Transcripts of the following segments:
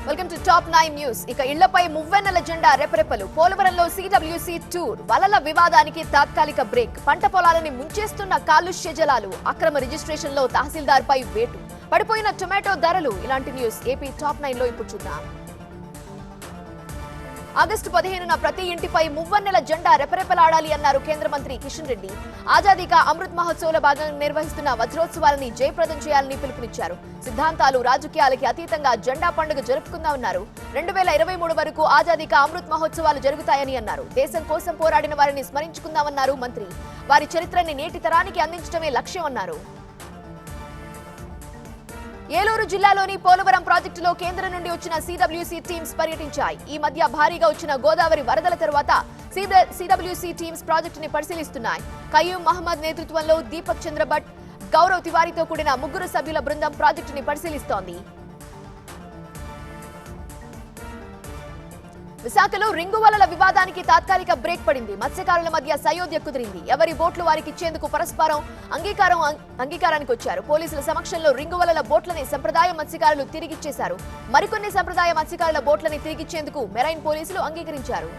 Welcome to top 9 news. ఇక ఇళ్లపై మువ్వెన్నెల జెండా రెపరెపలు. పోలవరంలో సిడబ్ల్యూసీ టూర్ వలల వివాదానికి తాత్కాలిక బ్రేక్. పంట పొలాలని ముంచేస్తున్న కాలుష్య జలాలు. అక్రమ రిజిస్ట్రేషన్ లో తహసీల్దార్ పై వేటు. పడిపోయిన టొమాటో ధరలు. ఇలాంటి న్యూస్ ఏపీ టాప్ 9 లో ఇప్పుడు చూద్దాం. ఆగస్టు 15న ప్రతి ఇంటిపై మువ్వన్నెల జెండా రెపరెపలాడాలి అన్నారు కేంద్ర మంత్రి కిషన్ రెడ్డి. ఆజాదీ కా అమృత్ మహోత్సవ్లో భాగంగా నిర్వహిస్తున్న వజ్రోత్సవాలని జయప్రదం చేయాలని పిలుపునిచ్చారు. సిద్ధాంతాలు రాజకీయాలకి అతీతంగా జెండా పండుగ జరుపుకుందామన్నారు. 2023 వరకు ఆజాదీ కా అమృత్ మహోత్సవాలు జరుగుతాయని అన్నారు. దేశం కోసం పోరాడిన వారిని స్మరించుకుందామన్నారు మంత్రి. వారి చరిత్రని నేటి తరానికి అందించడమే లక్ష్యం అన్నారు. ఏలూరు జిల్లాలోని పోలవరం ప్రాజెక్టులో కేంద్రం నుండి వచ్చిన సిడబ్ల్యూసీ టీమ్స్ పర్యటించాయి. ఈ మధ్య భారీగా వచ్చిన గోదావరి వరదల తర్వాత సిడబ్ల్యూసీ టీమ్స్ ప్రాజెక్టుని పరిశీలిస్తున్నాయి. కయ్యూం మహమ్మద్ నేతృత్వంలో దీపక్ చంద్ర భట్, గౌరవ్ తివారీతో కూడిన 3 సభ్యుల బృందం ప్రాజెక్టుని పరిశీలిస్తోంది. విశాఖలో రింగు వలల వివాదానికి తాత్కాలిక బ్రేక్ పడింది. మత్స్యకారుల మధ్య సయోధ్య కుదిరింది. ఎవరి బోట్లు వారికి ఇచ్చేందుకు పరస్పరం అంగీకారానికి వచ్చారు. పోలీసుల సమక్షంలో రింగు వలల బోట్లని సంప్రదాయ మత్స్యకారులు తిరిగిచ్చేశారు. మరికొన్ని సంప్రదాయ మత్స్యకారుల బోట్లని తిరిగిచ్చేందుకు మెరైన్ పోలీసులు అంగీకరించారు.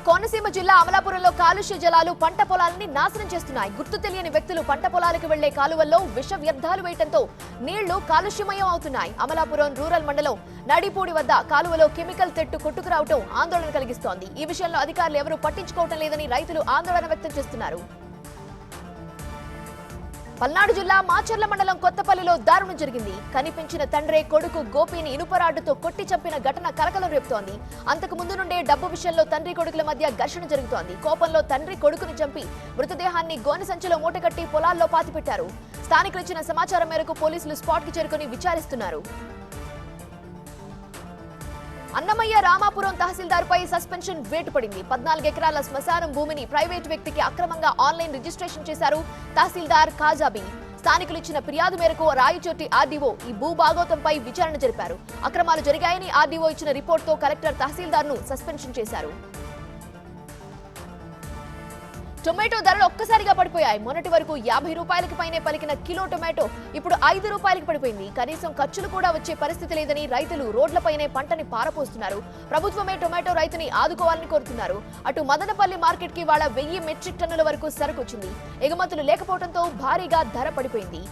కోనసీమ జిల్లా అమలాపురంలో కాలుష్య జలాలు పంట పొలాలని నాశనం చేస్తున్నాయి. గుర్తు తెలియని వ్యక్తులు పంట పొలాలకు వెళ్లే కాలువల్లో విష వ్యర్థాలు వేయడంతో నీళ్లు కాలుష్యమయం అవుతున్నాయి. అమలాపురం రూరల్ మండలం నడిపూడి వద్ద కాలువలో కెమికల్ తెట్టు కొట్టుకురావడం ఆందోళన కలిగిస్తోంది. ఈ విషయంలో అధికారులు ఎవరూ పట్టించుకోవటం లేదని రైతులు ఆందోళన వ్యక్తం చేస్తున్నారు. పల్నాడు జిల్లా మాచర్ల మండలం కొత్తపల్లిలో దారుణం జరిగింది. కనిపించిన తండ్రే కొడుకు గోపిని ఇనుపరాడుతో కొట్టి చంపిన ఘటన కలకలం రేపుతోంది. అంతకు ముందు నుండే డబ్బు విషయంలో తండ్రి కొడుకుల మధ్య ఘర్షణ జరుగుతోంది. కోపంలో తండ్రి కొడుకుని చంపి మృతదేహాన్ని గోనె సంచిలో మూటకట్టి పొలాల్లో పాతిపెట్టారు. స్థానికులు ఇచ్చిన సమాచారం మేరకు పోలీసులు స్పాట్ కి చేరుకుని విచారిస్తున్నారు. అన్నమయ్య రామాపురం తహసీల్దార్ పై సస్పెన్షన్ వేటు పడింది. 14 ఎకరాల శ్మశానం భూమిని ప్రైవేట్ వ్యక్తికి అక్రమంగా ఆన్లైన్ రిజిస్ట్రేషన్ చేశారు తహసీల్దార్ ఖాజాబీ. స్థానికులు ఇచ్చిన ఫిర్యాదు మేరకు రాయచోటి ఆర్డీఓ ఈ భూభాగోతంపై విచారణ జరిపారు. అక్రమాలు జరిగాయని ఆర్డీఓ ఇచ్చిన రిపోర్టుతో కలెక్టర్ తహసీల్దార్ ను సస్పెన్షన్ చేశారు. టొమాటో ధరలు ఒక్కసారిగా పడిపోయాయి. మొన్నటి వరకు 50 రూపాయలకి పైనే పలికిన కిలో టొమాటో ఇప్పుడు 5 రూపాయలకి పడిపోయింది. కనీసం ఖర్చులు కూడా వచ్చే పరిస్థితి లేదని రైతులు రోడ్లపైనే పంటని పారపోస్తున్నారు. ప్రభుత్వమే టొమాటో రైతుని ఆదుకోవాలని కోరుతున్నారు. అటు మదనపల్లి మార్కెట్ కి వాళ్ళ 1000 మెట్రిక్ టన్నుల వరకు సరుకు వచ్చింది. ఎగుమతులు లేకపోవడంతో భారీగా ధర పడిపోయింది.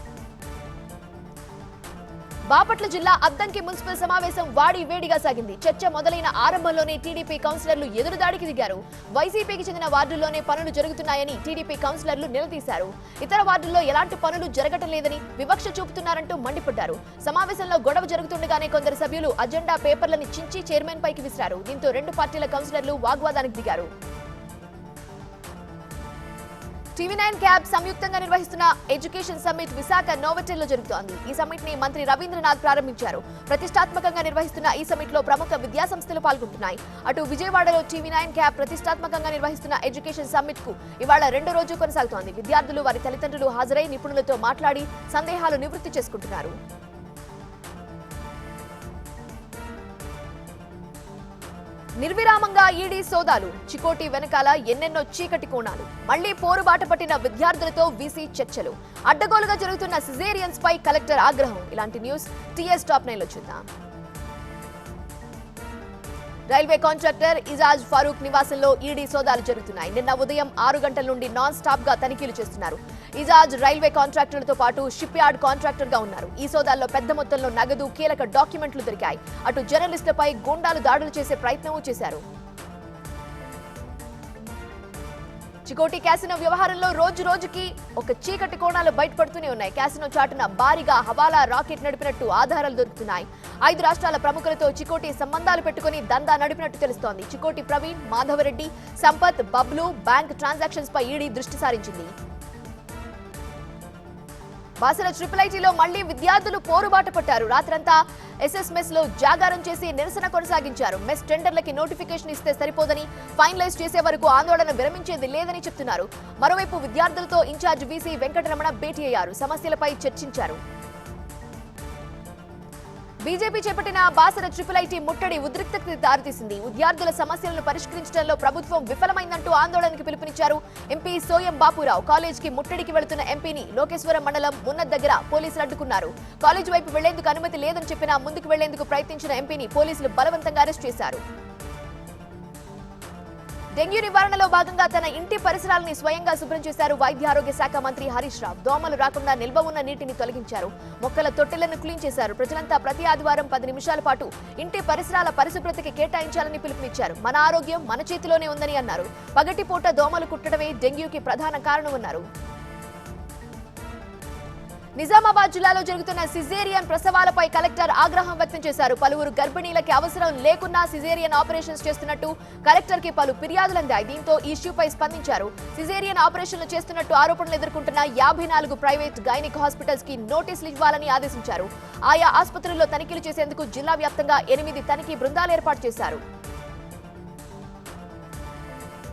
బాపట్ల జిల్లా అద్దంకి మున్సిపల్ సమావేశం వాడి వేడిగా సాగింది. చర్చ మొదలైన ఆరంభంలోనే టీడీపీ కౌన్సిలర్లు ఎదురుదాడికి దిగారు. వైసీపీకి చెందిన వార్డుల్లోనే పనులు జరుగుతున్నాయని టీడీపీ కౌన్సిలర్లు నిలదీశారు. ఇతర వార్డుల్లో ఎలాంటి పనులు జరగటం లేదని వివక్ష చూపుతున్నారంటూ మండిపడ్డారు. సమావేశంలో గొడవ జరుగుతుండగానే కొందరు సభ్యులు అజెండా పేపర్లను చించి చైర్మన్ పైకి విసిరారు. దీంతో 2 పార్టీల కౌన్సిలర్లు వాగ్వాదానికి దిగారు. టీవీ9 క్యాబ్ సంయుక్తంగా నిర్వహిస్తున్న ఎడ్యుకేషన్ సమ్మిట్ విశాఖ నోవటెల్లో జరుగుతోంది. ఈ సమ్మిట్ ని మంత్రి రవీంద్రనాథ్ ప్రారంభించారు. ప్రతిష్టాత్మకంగా నిర్వహిస్తున్న ఈ సమ్మిట్ లో ప్రముఖ విద్యా సంస్థలు పాల్గొంటున్నాయి. అటు విజయవాడలో టీవీ9 క్యాబ్ ప్రతిష్టాత్మకంగా నిర్వహిస్తున్న ఎడ్యుకేషన్ సమ్మిట్ కు ఇవాళ 2వ రోజు కొనసాగుతోంది. విద్యార్థులు వారి తల్లిదండ్రులు హాజరై నిపుణులతో మాట్లాడి సందేహాలు నివృత్తి చేసుకుంటున్నారు. నిర్విరామంగా ఈడీ సోదాలు. చికోటి వెనకాల ఎన్నెన్నో చీకటి కోణాలు. మళ్లీ పోరుబాట పట్టిన విద్యార్థులతో వీసీ చర్చలు. అడ్డగోలుగా జరుగుతున్న సిజేరియన్స్ పై కలెక్టర్ ఆగ్రహం. ఇలాంటి న్యూస్ టీఎస్ టాప్ 9 లో చూద్దాం. రైల్వే కాంట్రాక్టర్ ఇజాజ్ ఫారూక్ నివాసంలో ఈడీ సోదాలు జరుగుతున్నాయి. నిన్న ఉదయం 6 గంటల నుండి నాన్ స్టాప్ గా తనిఖీలు చేస్తున్నారు. ఇజాజ్ రైల్వే కాంట్రాక్టర్లతో పాటు షిప్ యార్డ్ కాంట్రాక్టర్ గా ఉన్నారు. ఈ సోదాల్లో పెద్ద మొత్తంలో నగదు, కీలక డాక్యుమెంట్లు దొరికాయి. అటు జర్నలిస్టులపై గూండాలు దాడులు చేసే ప్రయత్నమూ చేశారు. చికోటి క్యాసినో వ్యవహారంలో రోజు రోజుకి ఒక చీకటి కోణాలు బయటపడుతూనే ఉన్నాయి. క్యాసినో చాటున భారీగా హవాలా రాకెట్ నడిపినట్టు ఆధారాలు దొరుకుతున్నాయి. 5 రాష్ట్రాల ప్రముఖులతో చికోటి సంబంధాలు పెట్టుకుని దందా నడిపినట్టు తెలుస్తోంది. చికోటి ప్రవీణ్, మాధవరెడ్డి, సంపత్, బబ్లు బ్యాంక్ ట్రాన్సాక్షన్స్ పై ఈడీ దృష్టి సారించింది. బాసర ఐఐటీలో మళ్లీ విద్యార్థులు పోరుబాట పట్టారు. రాత్రంతా ఎస్ఎస్ మెస్ లో జాగారం చేసి నిరసన కొనసాగించారు. మెస్ టెండర్లకి నోటిఫికేషన్ ఇస్తే సరిపోదని, ఫైనలైజ్ చేసే వరకు ఆందోళన విరమించేది లేదని చెప్తున్నారు. మరోవైపు విద్యార్థులతో ఇన్ఛార్జ్ వీసీ వెంకటరమణ భేటీ అయ్యారు. సమస్యలపై చర్చించారు. బీజేపీ చేపట్టిన బాసర ట్రిపుల్ ఐటీ ముట్టడి ఉద్రిక్తతకు దారితీసింది. విద్యార్థుల సమస్యలను పరిష్కరించడంలో ప్రభుత్వం విఫలమైందంటూ ఆందోళనకు పిలుపునిచ్చారు ఎంపీ సోయం బాపురావు. కాలేజీకి ముట్టడికి వెళుతున్న ఎంపీని లోకేశ్వరం మండలం మున్నత్ దగ్గర పోలీసులు అడ్డుకున్నారు. కాలేజీ వైపు వెళ్లేందుకు అనుమతి లేదని చెప్పినా ముందుకు వెళ్లేందుకు ప్రయత్నించిన ఎంపీని పోలీసులు బలవంతంగా అరెస్ట్ చేశారు. డెంగ్యూ నివారణలో భాగంగా తన ఇంటి పరిసరాలని స్వయంగా శుభ్రం చేశారు వైద్య ఆరోగ్య శాఖ మంత్రి హరీష్ రావు. దోమలు రాకుండా నిల్వ ఉన్న నీటిని తొలగించారు. మొక్కల తొట్టెలను క్లీన్ చేశారు. ప్రజలంతా ప్రతి ఆదివారం 10 నిమిషాల పాటు ఇంటి పరిసరాల పరిశుభ్రతకి కేటాయించాలని పిలుపునిచ్చారు. మన ఆరోగ్యం మన చేతిలోనే ఉందని అన్నారు. పగటిపూట దోమలు కుట్టడమే డెంగ్యూకి ప్రధాన కారణమన్నారు. నిజామాబాద్ జిల్లాలో జరుగుతున్న సిజేరియన్ ప్రసవాలపై కలెక్టర్ ఆగ్రహం వ్యక్తం చేశారు. పలువురు గర్భిణీలకి అవసరం లేకున్నా సిజేరియన్ ఆపరేషన్స్ చేస్తున్నట్టు కలెక్టర్ కి పలు ఫిర్యాదులు అందాయి. దీంతో ఈ ఇష్యూపై స్పందించారు. సిజేరియన్ ఆపరేషన్లు చేస్తున్నట్టు ఆరోపణలు ఎదుర్కొంటున్న 54 ప్రైవేట్ గైనిక్ హాస్పిటల్స్ కి నోటీసులు ఇవ్వాలని ఆదేశించారు. ఆయా ఆసుపత్రుల్లో తనిఖీలు చేసేందుకు జిల్లా వ్యాప్తంగా 8 తనిఖీ బృందాలు ఏర్పాటు చేశారు.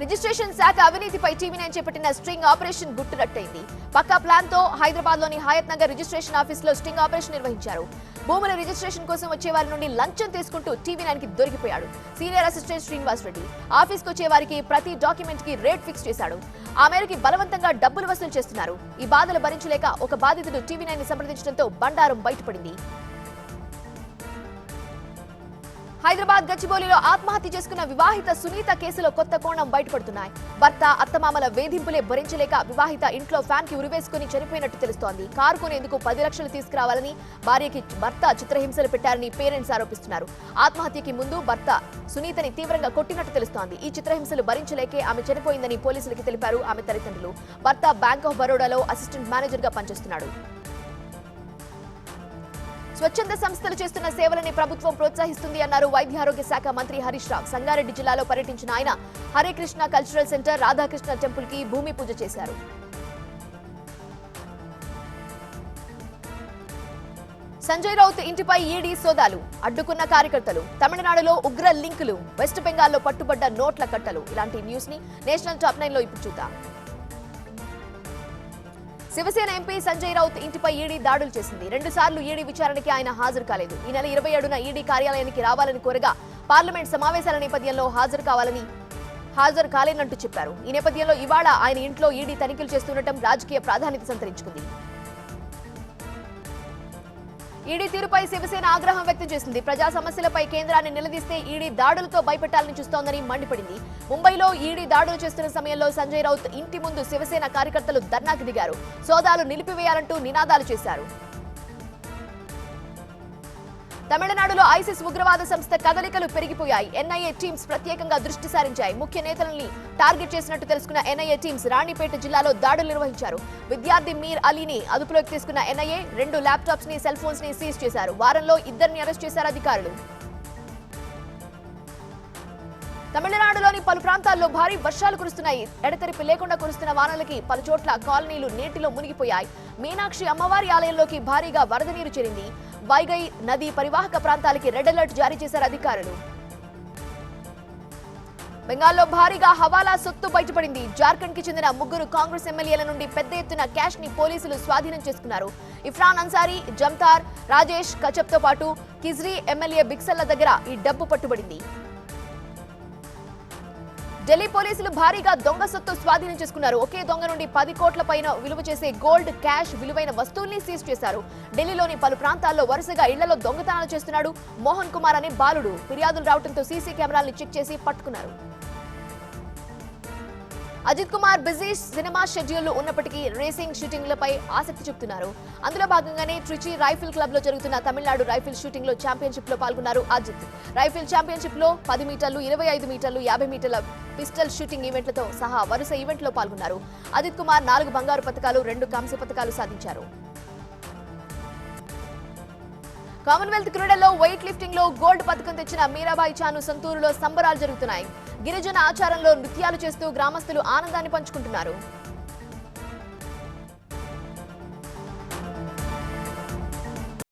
రిజిస్ట్రేషన్ శాఖ అవినీతిపై టీవీ9 చేపట్టిన స్ట్రింగ్ ఆపరేషన్ గుట్టురట్టయింది. పక్కా ప్లాన్ తో హైదరాబాద్ లోని హయత్ నగర్ రిజిస్ట్రేషన్ ఆఫీస్ లో స్ట్రింగ్ ఆపరేషన్ నిర్వహించారు. భూముల రిజిస్ట్రేషన్ కోసం వచ్చే వారి నుండి లంచం తీసుకుంటూ టీవీ9 కి దొరికిపోయాడు. Senior assistant Srinivas Reddy office కు వచ్చే వారికి ప్రతి డాక్యుమెంట్ కి రేట్ ఫిక్స్ చేశాడు. ఆ మేరకు బలవంతంగా డబ్బులు వసూలు చేస్తున్నారు. ఈ బాధలు భరించలేక ఒక బాధితుడు టీవీ9 ని సంప్రదించడంతో బండారం బయటపడింది. హైదరాబాద్ గచ్చిబౌలిలో ఆత్మహత్య చేసుకున్న వివాహిత సునీత కేసులో కొత్త కోణం బయటపడుతున్నాయి. భర్త అత్తమామల వేధింపులే భరించలేక వివాహిత ఇంట్లో ఫ్యాన్ కి ఉరివేసుకుని చనిపోయినట్టు తెలుస్తోంది. కారు కొనేందుకు 10 లక్షలు తీసుకురావాలని భార్యకి భర్త చిత్రహింసలు పెట్టారని పేరెంట్స్ ఆరోపిస్తున్నారు. ఆత్మహత్యకి ముందు భర్త సునీతని తీవ్రంగా కొట్టినట్టు తెలుస్తోంది. ఈ చిత్రహింసలు భరించలేకే ఆమె చనిపోయిందని పోలీసులకి తెలిపారు ఆమె తల్లిదండ్రులు. భర్త బ్యాంక్ ఆఫ్ బరోడాలో అసిస్టెంట్ మేనేజర్ గా పనిచేస్తున్నాడు. స్వచ్ఛంద సంస్థలు చేస్తున్న సేవలని ప్రభుత్వం ప్రోత్సహిస్తుంది అన్నారు వైద్య ఆరోగ్య శాఖ మంత్రి హరీష్ రావు. సంగారెడ్డి జిల్లాలో పర్యటించిన ఆయన Hare Krishna cultural centre, Radhakrishna temple కి భూమి పూజ చేశారు. సంజయ్ రౌత్ ఇంటిపై ఈడీ సోదాలు, అడ్డుకున్న కార్యకర్తలు, తమిళనాడులో ఉగ్ర లింకులు, వెస్ట్ బెంగాల్లో పట్టుబడ్డ నోట్ల కట్టలు. ఇలాంటి న్యూస్ ని నేషనల్ టాప్ 9 లో ఇప్పుడు చూద్దాం. శివసేన ఎంపీ సంజయ్ రౌత్ ఇంటిపై ఈడీ దాడులు చేసింది. 2 సార్లు ఈడీ విచారణకి ఆయన హాజరు కాలేదు. ఈ నెల 27న ఈడీ కార్యాలయానికి రావాలని కోరగా పార్లమెంట్ సమావేశాల నేపథ్యంలో హాజరు కాలేనంటూ చెప్పారు. ఈ నేపథ్యంలో ఇవాళ ఆయన ఇంట్లో ఈడీ తనిఖీలు చేస్తుండటం రాజకీయ ప్రాధాన్యత సంతరించుకుంది. ఈడీ తీరుపై శివసేన ఆగ్రహం వ్యక్తం చేసింది. ప్రజా సమస్యలపై కేంద్రాన్ని నిలదీస్తే ఈడీ దాడులతో భయపెట్టాలని చూస్తోందని మండిపడింది. ముంబైలో ఈడీ దాడులు చేస్తున్న సమయంలో సంజయ్ రౌత్ ఇంటి ముందు శివసేన కార్యకర్తలు ధర్నాకు దిగారు. సోదాలు నిలిపివేయాలంటూ నినాదాలు చేశారు. తమిళనాడులో ఐసిస్ ఉగ్రవాద సంస్థ కదలికలు పెరిగిపోయాయి. ఎన్ఐఏ టీమ్స్ ప్రత్యేకంగా దృష్టి సారించాయి. ముఖ్య నేతలని టార్గెట్ చేసినట్టు తెలుసుకున్న ఎన్ఐఏ టీమ్స్ రాణిపేట జిల్లాలో దాడులు నిర్వహించారు. విద్యార్థి మీర్ అలీని అదుపులోకి తీసుకున్న ఎన్ఐఏ 2 ల్యాప్టాప్స్ ని, సెల్ ఫోన్స్ ని సీజ్ చేశారు. వారంలో 2ని అరెస్ట్ చేశారు అధికారులు. తమిళనాడులోని పలు ప్రాంతాల్లో భారీ వర్షాలు కురుస్తున్నాయి. ఎడతెరిపి లేకుండా కురుస్తున్న వానలకి పలు చోట్ల కాలనీలు నీటిలో మునిగిపోయాయి. మీనాక్షి అమ్మవారి ఆలయంలోకి భారీగా వరద నీరు చేరింది. వైగై నది పరివాహక ప్రాంతాలకి రెడ్ అలర్ట్ జారీ చేశారు అధికారులు. బెంగాల్లో భారీగా హవాలా సొత్తు బయటపడింది. జార్ఖండ్ కి చెందిన 3 కాంగ్రెస్ ఎమ్మెల్యేల నుండి పెద్ద ఎత్తున క్యాష్ ని పోలీసులు స్వాధీనం చేసుకున్నారు. ఇఫ్రాన్ అన్సారీ, జమ్తార్, రాజేష్ కచప్ తో పాటు కిజ్రీ ఎమ్మెల్యే బిక్సల్ల దగ్గర ఈ డబ్బు పట్టుబడింది. ఢిల్లీ పోలీసులు భారీగా దొంగ సొత్తు స్వాధీనం చేసుకున్నారు. ఒకే దొంగ నుండి 10 కోట్ల పైన విలువ చేసే గోల్డ్, క్యాష్, విలువైన వస్తువుల్ని సీజ్ చేశారు. ఢిల్లీలోని పలు ప్రాంతాల్లో వరుసగా ఇళ్లలో దొంగతనాలు చేస్తున్నాడు మోహన్ కుమార్ అనే బాలుడు. ఫిర్యాదులు రావడంతో సీసీ కెమెరాలను చెక్ చేసి పట్టుకున్నారు. Ajith Kumar busy cinema schedule ఉన్నప్పటికీ రేసింగ్ షూటింగ్లపై ఆసక్తి చూపుతున్నారు. అందులో భాగంగానే ట్రిచి రైఫిల్ క్లబ్ లో జరుగుతున్న తమిళనాడు రైఫిల్ షూటింగ్ లో ఛాంపియన్షిప్ లో పాల్గొన్నారు అజిత్. రైఫిల్ ఛాంపియన్షిప్ లో 10 మీటర్లు, 25 మీటర్లు, 50 మీటర్ల పిస్టల్ షూటింగ్ ఈవెంట్లతో సహా వరుస ఈవెంట్లో పాల్గొన్నారు. అజిత్ కుమార్ 4 బంగారు పతకాలు, 2 కాంస్య పతకాలు సాధించారు. కామన్వెల్త్ క్రీడల్లో వెయిట్ లిఫ్టింగ్ లో గోల్డ్ పతకం తెచ్చిన మీరాబాయి చాను సొంతూరులో సంబరాలు జరుగుతున్నాయి. గిరిజన ఆచారంలో నృత్యాలు చేస్తూ గ్రామస్తులు ఆనందాన్ని పంచుకుంటున్నారు.